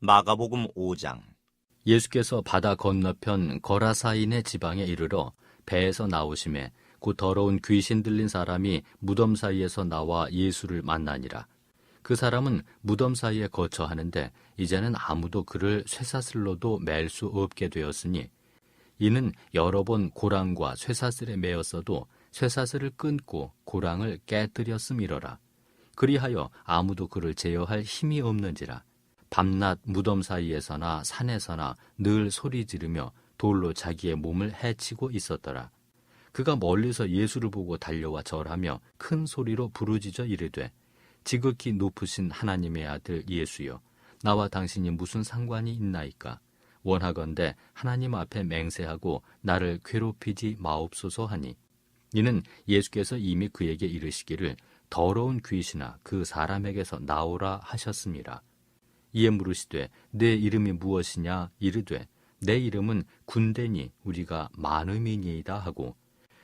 마가복음 5장. 예수께서 바다 건너편 거라사인의 지방에 이르러 배에서 나오심에 곧 더러운 귀신 들린 사람이 무덤 사이에서 나와 예수를 만나니라. 그 사람은 무덤 사이에 거처하는데 이제는 아무도 그를 쇠사슬로도 맬 수 없게 되었으니 이는 여러 번 고랑과 쇠사슬에 매었어도 쇠사슬을 끊고 고랑을 깨뜨렸음이러라. 그리하여 아무도 그를 제어할 힘이 없는지라. 밤낮 무덤 사이에서나 산에서나 늘 소리 지르며 돌로 자기의 몸을 해치고 있었더라. 그가 멀리서 예수를 보고 달려와 절하며 큰 소리로 부르짖어 이르되, 지극히 높으신 하나님의 아들 예수여, 나와 당신이 무슨 상관이 있나이까? 원하건대 하나님 앞에 맹세하고 나를 괴롭히지 마옵소서 하니, 이는 예수께서 이미 그에게 이르시기를 더러운 귀신아 그 사람에게서 나오라 하셨습니다. 이에 물으시되 내 이름이 무엇이냐? 이르되 내 이름은 군대니 우리가 많음이니이다 하고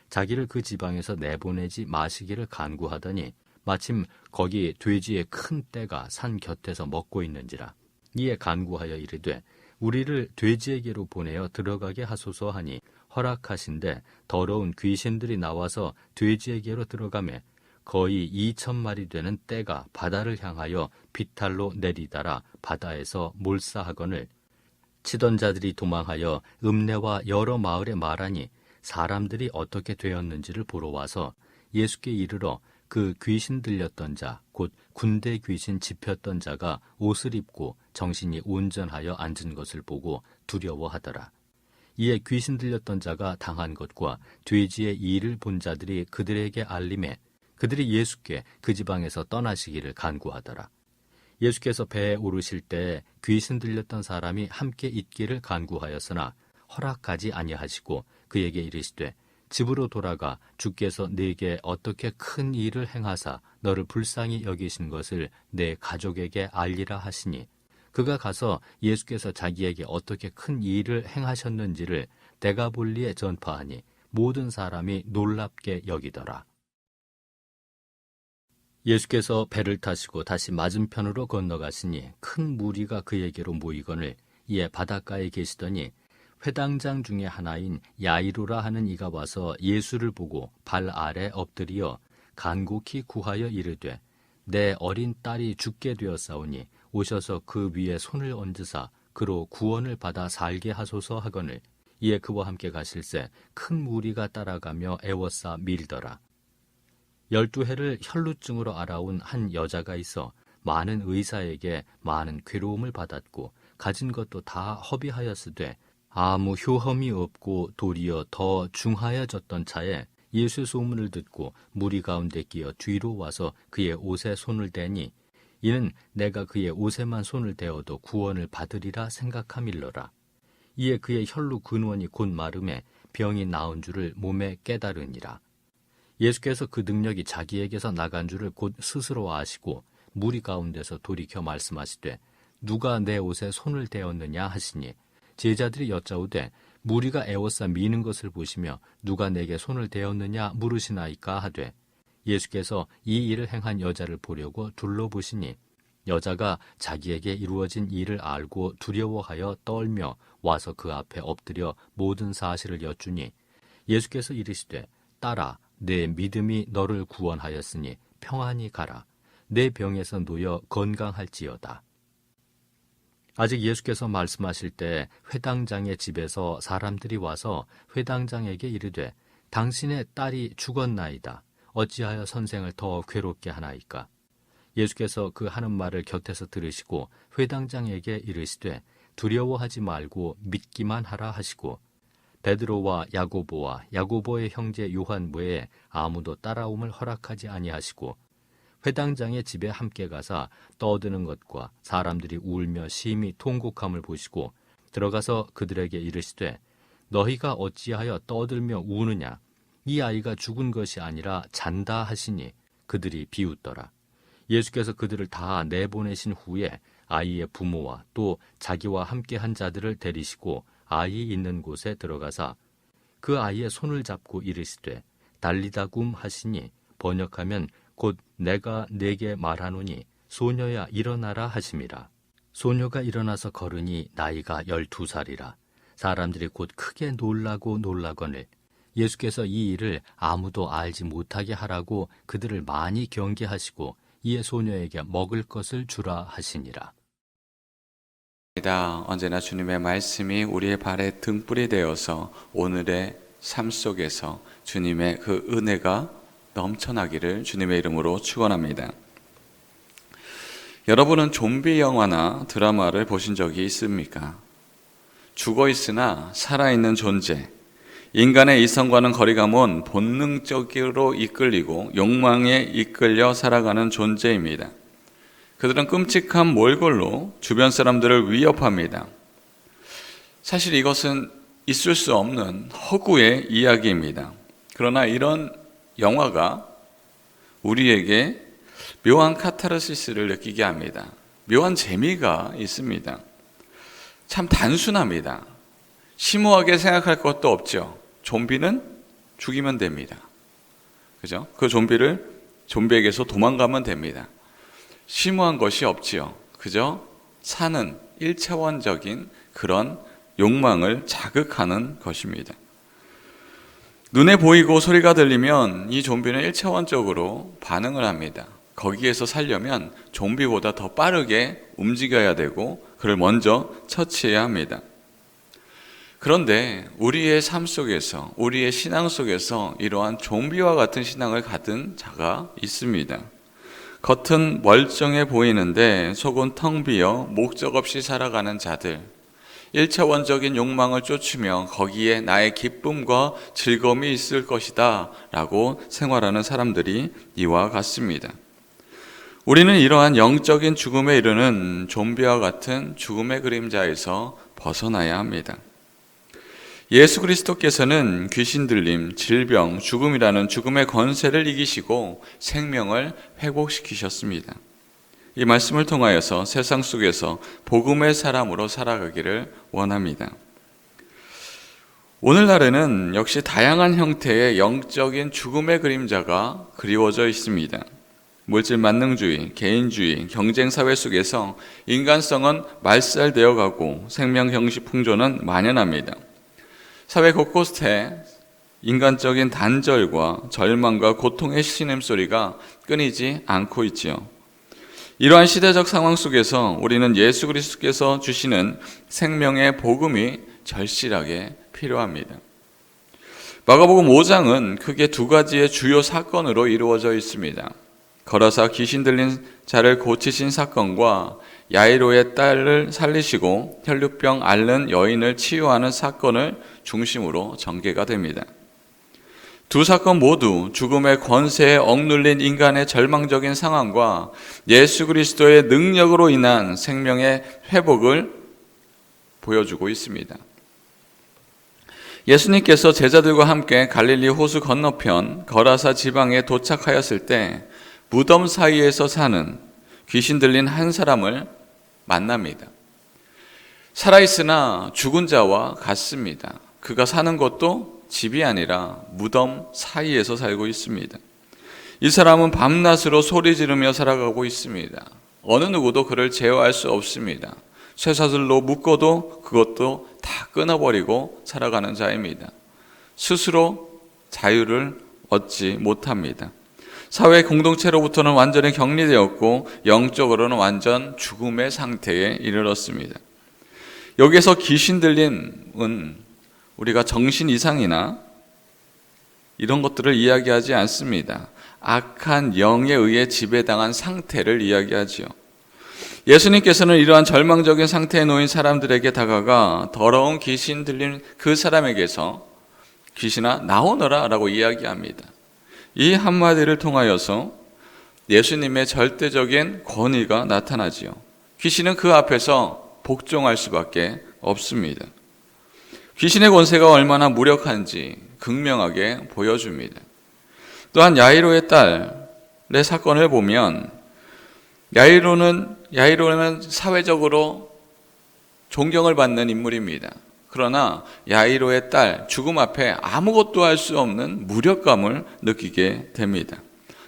자기를 그 지방에서 내보내지 마시기를 간구하더니 마침 거기 돼지의 큰 떼가 산 곁에서 먹고 있는지라. 이에 간구하여 이르되 우리를 돼지에게로 보내어 들어가게 하소서 하니 허락하신대 더러운 귀신들이 나와서 돼지에게로 들어가매 거의 2,000마리 되는 떼가 바다를 향하여 비탈로 내리다라 바다에서 몰사하거늘 치던 자들이 도망하여 읍내와 여러 마을에 말하니 사람들이 어떻게 되었는지를 보러 와서 예수께 이르러 그 귀신 들렸던 자 곧 군대 귀신 집혔던 자가 옷을 입고 정신이 온전하여 앉은 것을 보고 두려워하더라. 이에 귀신 들렸던 자가 당한 것과 돼지의 일을 본 자들이 그들에게 알림해 그들이 예수께 그 지방에서 떠나시기를 간구하더라. 예수께서 배에 오르실 때 귀신 들렸던 사람이 함께 있기를 간구하였으나 허락하지 아니하시고 그에게 이르시되 집으로 돌아가 주께서 네게 어떻게 큰 일을 행하사 너를 불쌍히 여기신 것을 내 가족에게 알리라 하시니 그가 가서 예수께서 자기에게 어떻게 큰 일을 행하셨는지를 데가볼리에 전파하니 모든 사람이 놀랍게 여기더라. 예수께서 배를 타시고 다시 맞은편으로 건너가시니 큰 무리가 그에게로 모이거늘 이에 바닷가에 계시더니 회당장 중에 하나인 야이로라 하는 이가 와서 예수를 보고 발 아래 엎드리어 간곡히 구하여 이르되 내 어린 딸이 죽게 되었사오니 오셔서 그 위에 손을 얹으사 그로 구원을 받아 살게 하소서 하거늘 이에 그와 함께 가실새 큰 무리가 따라가며 애워싸 밀더라. 12해를 혈루증으로 알아온 한 여자가 있어 많은 의사에게 많은 괴로움을 받았고 가진 것도 다 허비하였으되 아무 효험이 없고 도리어 더 중하여졌던 차에 예수의 소문을 듣고 무리 가운데 끼어 뒤로 와서 그의 옷에 손을 대니 이는 내가 그의 옷에만 손을 대어도 구원을 받으리라 생각함일러라. 이에 그의 혈루 근원이 곧 마름에 병이 나은 줄을 몸에 깨달으니라. 예수께서 그 능력이 자기에게서 나간 줄을 곧 스스로 아시고 무리 가운데서 돌이켜 말씀하시되 누가 내 옷에 손을 대었느냐 하시니 제자들이 여짜오되 무리가 애워싸 미는 것을 보시며 누가 내게 손을 대었느냐 물으시나이까 하되 예수께서 이 일을 행한 여자를 보려고 둘러보시니 여자가 자기에게 이루어진 일을 알고 두려워하여 떨며 와서 그 앞에 엎드려 모든 사실을 여쭈니 예수께서 이르시되 딸아 내 믿음이 너를 구원하였으니 평안히 가라. 내 병에서 놓여 건강할지어다. 아직 예수께서 말씀하실 때 회당장의 집에서 사람들이 와서 회당장에게 이르되 당신의 딸이 죽었나이다. 어찌하여 선생을 더 괴롭게 하나이까? 예수께서 그 하는 말을 곁에서 들으시고 회당장에게 이르시되 두려워하지 말고 믿기만 하라 하시고 베드로와 야고보와 야고보의 형제 요한 외에 아무도 따라옴을 허락하지 아니하시고 회당장의 집에 함께 가사 떠드는 것과 사람들이 울며 심히 통곡함을 보시고 들어가서 그들에게 이르시되 너희가 어찌하여 떠들며 우느냐? 이 아이가 죽은 것이 아니라 잔다 하시니 그들이 비웃더라. 예수께서 그들을 다 내보내신 후에 아이의 부모와 또 자기와 함께한 자들을 데리시고 아이 있는 곳에 들어가사 그 아이의 손을 잡고 이르시되 달리다굼 하시니 번역하면 곧 내가 네게 말하노니 소녀야 일어나라 하심이라. 소녀가 일어나서 걸으니 나이가 12살이라 사람들이 곧 크게 놀라거늘 예수께서 이 일을 아무도 알지 못하게 하라고 그들을 많이 경계하시고 이에 소녀에게 먹을 것을 주라 하시니라. 언제나 주님의 말씀이 우리의 발에 등불이 되어서 오늘의 삶 속에서 주님의 그 은혜가 넘쳐나기를 주님의 이름으로 축원합니다. 여러분은 좀비 영화나 드라마를 보신 적이 있습니까? 죽어 있으나 살아있는 존재, 인간의 이성과는 거리가 먼 본능적으로 이끌리고 욕망에 이끌려 살아가는 존재입니다. 그들은 끔찍한 몰골로 주변 사람들을 위협합니다. 사실 이것은 있을 수 없는 허구의 이야기입니다. 그러나 이런 영화가 우리에게 묘한 카타르시스를 느끼게 합니다. 묘한 재미가 있습니다. 참 단순합니다. 심오하게 생각할 것도 없죠. 좀비는 죽이면 됩니다. 그죠? 그 좀비에게서 도망가면 됩니다. 심오한 것이 없지요. 그죠? 사는 1차원적인 그런 욕망을 자극하는 것입니다. 눈에 보이고 소리가 들리면 이 좀비는 1차원적으로 반응을 합니다. 거기에서 살려면 좀비보다 더 빠르게 움직여야 되고 그를 먼저 처치해야 합니다. 그런데 우리의 삶 속에서, 우리의 신앙 속에서 이러한 좀비와 같은 신앙을 가진 자가 있습니다. 겉은 멀쩡해 보이는데 속은 텅 비어 목적 없이 살아가는 자들, 1차원적인 욕망을 쫓으며 거기에 나의 기쁨과 즐거움이 있을 것이다 라고 생활하는 사람들이 이와 같습니다. 우리는 이러한 영적인 죽음에 이르는 좀비와 같은 죽음의 그림자에서 벗어나야 합니다. 예수 그리스도께서는 귀신 들림, 질병, 죽음이라는 죽음의 권세를 이기시고 생명을 회복시키셨습니다. 이 말씀을 통하여서 세상 속에서 복음의 사람으로 살아가기를 원합니다. 오늘날에는 역시 다양한 형태의 영적인 죽음의 그림자가 그리워져 있습니다. 물질 만능주의, 개인주의, 경쟁사회 속에서 인간성은 말살되어 가고 생명 형식 풍조는 만연합니다. 사회 곳곳에 인간적인 단절과 절망과 고통의 신음소리가 끊이지 않고 있지요. 이러한 시대적 상황 속에서 우리는 예수 그리스도께서 주시는 생명의 복음이 절실하게 필요합니다. 마가복음 5장은 크게 두 가지의 주요 사건으로 이루어져 있습니다. 걸어서 귀신 들린 자를 고치신 사건과 야이로의 딸을 살리시고 혈루병 앓는 여인을 치유하는 사건을 중심으로 전개가 됩니다. 두 사건 모두 죽음의 권세에 억눌린 인간의 절망적인 상황과 예수 그리스도의 능력으로 인한 생명의 회복을 보여주고 있습니다. 예수님께서 제자들과 함께 갈릴리 호수 건너편 거라사 지방에 도착하였을 때 무덤 사이에서 사는 귀신 들린 한 사람을 만납니다. 살아있으나 죽은 자와 같습니다. 그가 사는 곳도 집이 아니라 무덤 사이에서 살고 있습니다. 이 사람은 밤낮으로 소리 지르며 살아가고 있습니다. 어느 누구도 그를 제어할 수 없습니다. 쇠사슬로 묶어도 그것도 다 끊어버리고 살아가는 자입니다. 스스로 자유를 얻지 못합니다. 사회 공동체로부터는 완전히 격리되었고 영적으로는 완전 죽음의 상태에 이르렀습니다. 여기에서 귀신 들림은 우리가 정신 이상이나 이런 것들을 이야기하지 않습니다. 악한 영에 의해 지배당한 상태를 이야기하지요. 예수님께서는 이러한 절망적인 상태에 놓인 사람들에게 다가가 더러운 귀신 들린 그 사람에게서 귀신아 나오너라 라고 이야기합니다. 이 한마디를 통하여서 예수님의 절대적인 권위가 나타나지요. 귀신은 그 앞에서 복종할 수밖에 없습니다. 귀신의 권세가 얼마나 무력한지 극명하게 보여줍니다. 또한 야이로의 딸의 사건을 보면 야이로는 사회적으로 존경을 받는 인물입니다. 그러나 야이로의 딸 죽음 앞에 아무것도 할 수 없는 무력감을 느끼게 됩니다.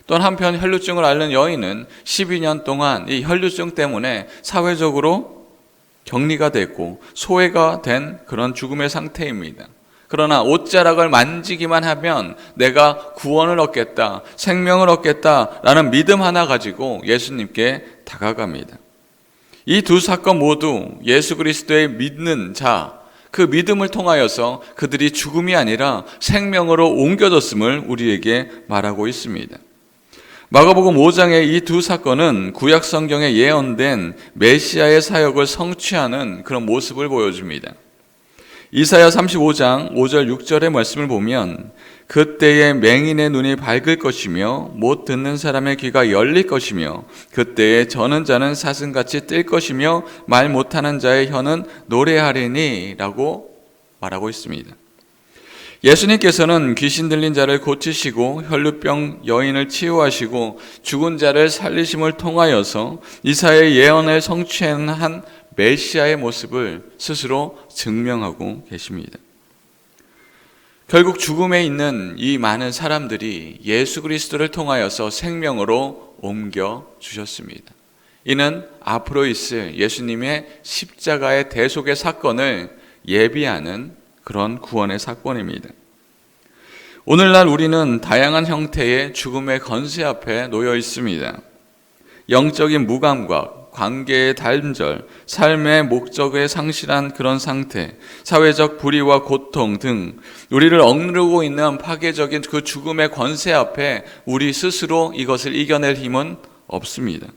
또 한편 혈루증을 앓는 여인은 12년 동안 이 혈루증 때문에 사회적으로 격리가 됐고 소외가 된 그런 죽음의 상태입니다. 그러나 옷자락을 만지기만 하면 내가 구원을 얻겠다, 생명을 얻겠다라는 믿음 하나 가지고 예수님께 다가갑니다. 이 두 사건 모두 예수 그리스도의 믿는 자, 그 믿음을 통하여서 그들이 죽음이 아니라 생명으로 옮겨졌음을 우리에게 말하고 있습니다. 마가복음 5장의 이 두 사건은 구약 성경에 예언된 메시아의 사역을 성취하는 그런 모습을 보여줍니다. 이사야 35장 5절 6절의 말씀을 보면 그때에 맹인의 눈이 밝을 것이며 못 듣는 사람의 귀가 열릴 것이며 그때에 저는 자는 사슴같이 뛸 것이며 말 못하는 자의 혀는 노래하리니 라고 말하고 있습니다. 예수님께서는 귀신 들린 자를 고치시고 혈루병 여인을 치유하시고 죽은 자를 살리심을 통하여서 이사야의 예언을 성취한 메시아의 모습을 스스로 증명하고 계십니다. 결국 죽음에 있는 이 많은 사람들이 예수 그리스도를 통하여서 생명으로 옮겨 주셨습니다. 이는 앞으로 있을 예수님의 십자가의 대속의 사건을 예비하는 그런 구원의 사건입니다. 오늘날 우리는 다양한 형태의 죽음의 건세 앞에 놓여 있습니다. 영적인 무감각, 관계의 단절, 삶의 목적에 상실한 그런 상태, 사회적 불의와 고통 등 우리를 억누르고 있는 파괴적인 그 죽음의 권세 앞에 우리 스스로 이것을 이겨낼 힘은 없습니다.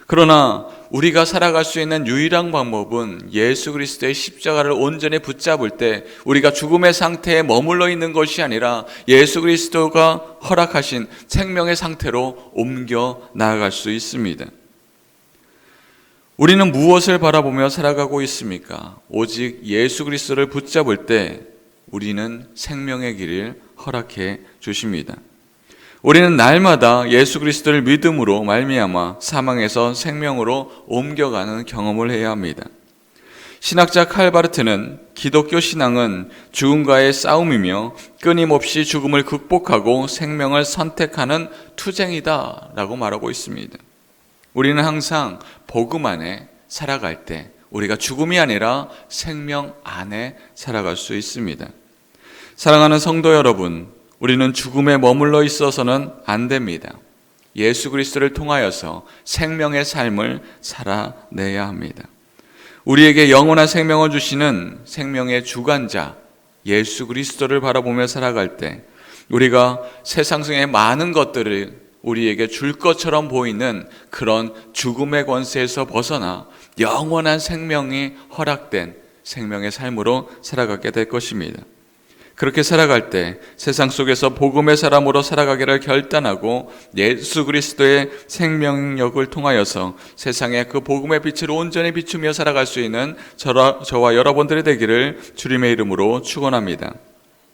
그러나 우리가 살아갈 수 있는 유일한 방법은 예수 그리스도의 십자가를 온전히 붙잡을 때 우리가 죽음의 상태에 머물러 있는 것이 아니라 예수 그리스도가 허락하신 생명의 상태로 옮겨 나아갈 수 있습니다. 우리는 무엇을 바라보며 살아가고 있습니까? 오직 예수 그리스도를 붙잡을 때 우리는 생명의 길을 허락해 주십니다. 우리는 날마다 예수 그리스도를 믿음으로 말미암아 사망에서 생명으로 옮겨가는 경험을 해야 합니다. 신학자 칼바르트는 기독교 신앙은 죽음과의 싸움이며 끊임없이 죽음을 극복하고 생명을 선택하는 투쟁이다 라고 말하고 있습니다. 우리는 항상 복음 안에 살아갈 때 우리가 죽음이 아니라 생명 안에 살아갈 수 있습니다. 사랑하는 성도 여러분, 우리는 죽음에 머물러 있어서는 안 됩니다. 예수 그리스도를 통하여서 생명의 삶을 살아내야 합니다. 우리에게 영원한 생명을 주시는 생명의 주관자 예수 그리스도를 바라보며 살아갈 때 우리가 세상 속의 많은 것들을 우리에게 줄 것처럼 보이는 그런 죽음의 권세에서 벗어나 영원한 생명이 허락된 생명의 삶으로 살아가게 될 것입니다. 그렇게 살아갈 때 세상 속에서 복음의 사람으로 살아가기를 결단하고 예수 그리스도의 생명력을 통하여서 세상에 그 복음의 빛을 온전히 비추며 살아갈 수 있는 저와 여러분들이 되기를 주님의 이름으로 축원합니다.